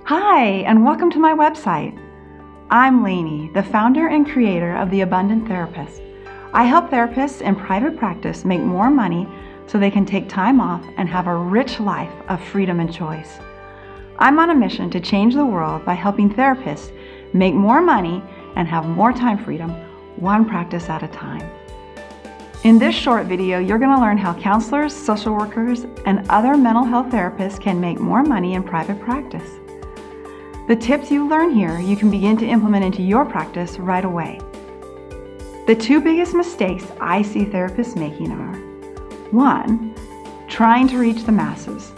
Hi, and welcome to my website. I'm Lainey, the founder and creator of The Abundant Therapist. I help therapists in private practice make more money so they can take time off and have a rich life of freedom and choice. I'm on a mission to change the world by helping therapists make more money and have more time freedom, one practice at a time. In this short video, you're going to learn how counselors, social workers, and other mental health therapists can make more money in private practice. The tips you learn here, you can begin to implement into your practice right away. The two biggest mistakes I see therapists making are: 1, trying to reach the masses.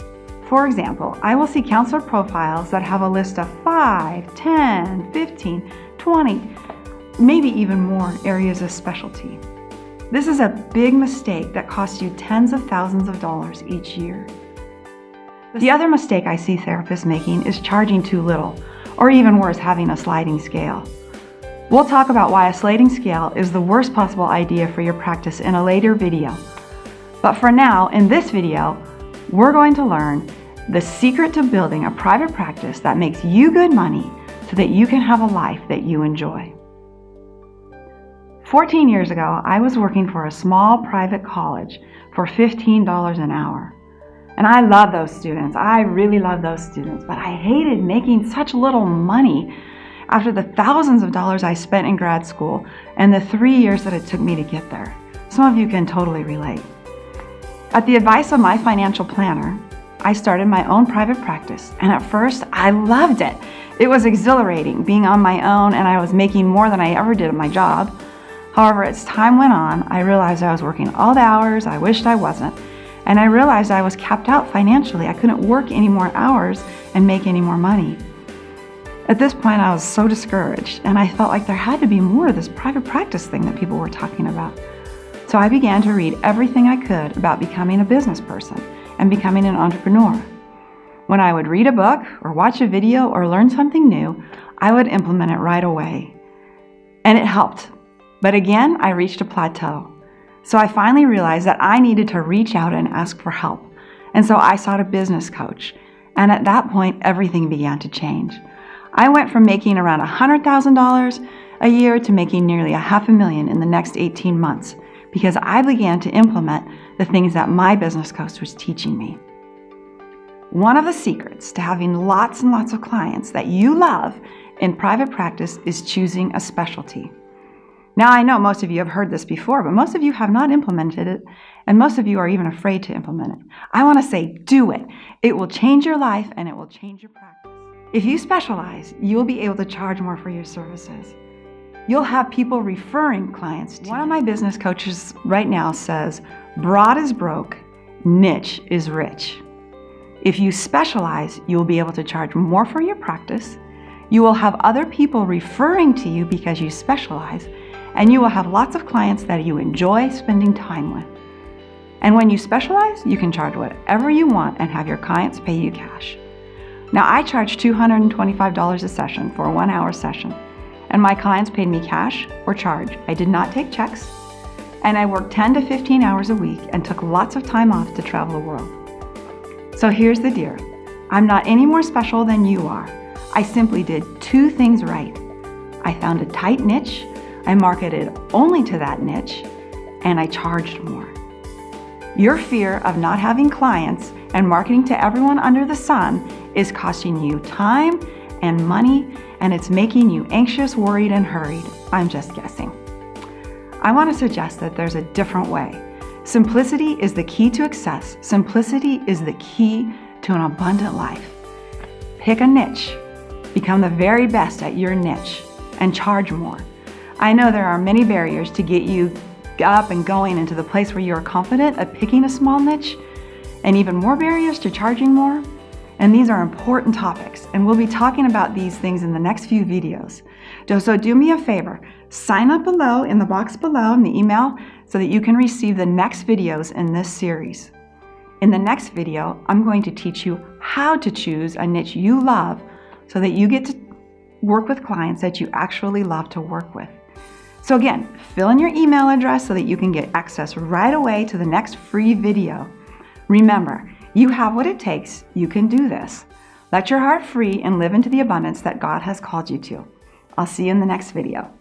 For example, I will see counselor profiles that have a list of 5, 10, 15, 20, maybe even more areas of specialty. This is a big mistake that costs you tens of thousands of dollars each year. The other mistake I see therapists making is charging too little, or even worse, having a sliding scale. We'll talk about why a sliding scale is the worst possible idea for your practice in a later video. But for now, in this video, we're going to learn the secret to building a private practice that makes you good money so that you can have a life that you enjoy. 14 years ago, I was working for a small private college for $15 an hour. And I love those students. I really love those students, but I hated making such little money after the thousands of dollars I spent in grad school and the 3 years that it took me to get there. Some of you can totally relate. At the advice of my financial planner, I started my own private practice, and at first I loved it. It was exhilarating being on my own, and I was making more than I ever did at my job. However, as time went on, I realized I was working all the hours I wished I wasn't, and I realized I was capped out financially. I couldn't work any more hours and make any more money. At this point, I was so discouraged, and I felt like there had to be more of this private practice thing that people were talking about. So I began to read everything I could about becoming a business person and becoming an entrepreneur. When I would read a book or watch a video or learn something new, I would implement it right away. And it helped. But again, I reached a plateau. So I finally realized that I needed to reach out and ask for help. And so I sought a business coach. And at that point, everything began to change. I went from making around $100,000 a year to making nearly $500,000 in the next 18 months because I began to implement the things that my business coach was teaching me. One of the secrets to having lots and lots of clients that you love in private practice is choosing a specialty. Now, I know most of you have heard this before, but most of you have not implemented it, and most of you are even afraid to implement it. I want to say, do it. It will change your life, and it will change your practice. If you specialize, you'll be able to charge more for your services. You'll have people referring clients to you. One of my business coaches right now says, broad is broke, niche is rich. If you specialize, you'll be able to charge more for your practice. You will have other people referring to you because you specialize, and you will have lots of clients that you enjoy spending time with. And when you specialize, you can charge whatever you want and have your clients pay you cash. Now, I charge $225 a session for a 1-hour session, and my clients paid me cash or charge. I did not take checks, and I worked 10 to 15 hours a week and took lots of time off to travel the world. So here's the deal. I'm not any more special than you are. I simply did 2 things right. I found a tight niche, I marketed only to that niche, and I charged more. Your fear of not having clients and marketing to everyone under the sun is costing you time and money, and it's making you anxious, worried, and hurried. I'm just guessing. I want to suggest that there's a different way. Simplicity is the key to success. Simplicity is the key to an abundant life. Pick a niche. Become the very best at your niche and charge more. I know there are many barriers to get you up and going into the place where you are confident at picking a small niche, and even more barriers to charging more. And these are important topics, and we'll be talking about these things in the next few videos. So do me a favor, sign up below in the box below in the email so that you can receive the next videos in this series. In the next video, I'm going to teach you how to choose a niche you love so that you get to work with clients that you actually love to work with. So again, fill in your email address so that you can get access right away to the next free video. Remember, you have what it takes. You can do this. Let your heart free and live into the abundance that God has called you to. I'll see you in the next video.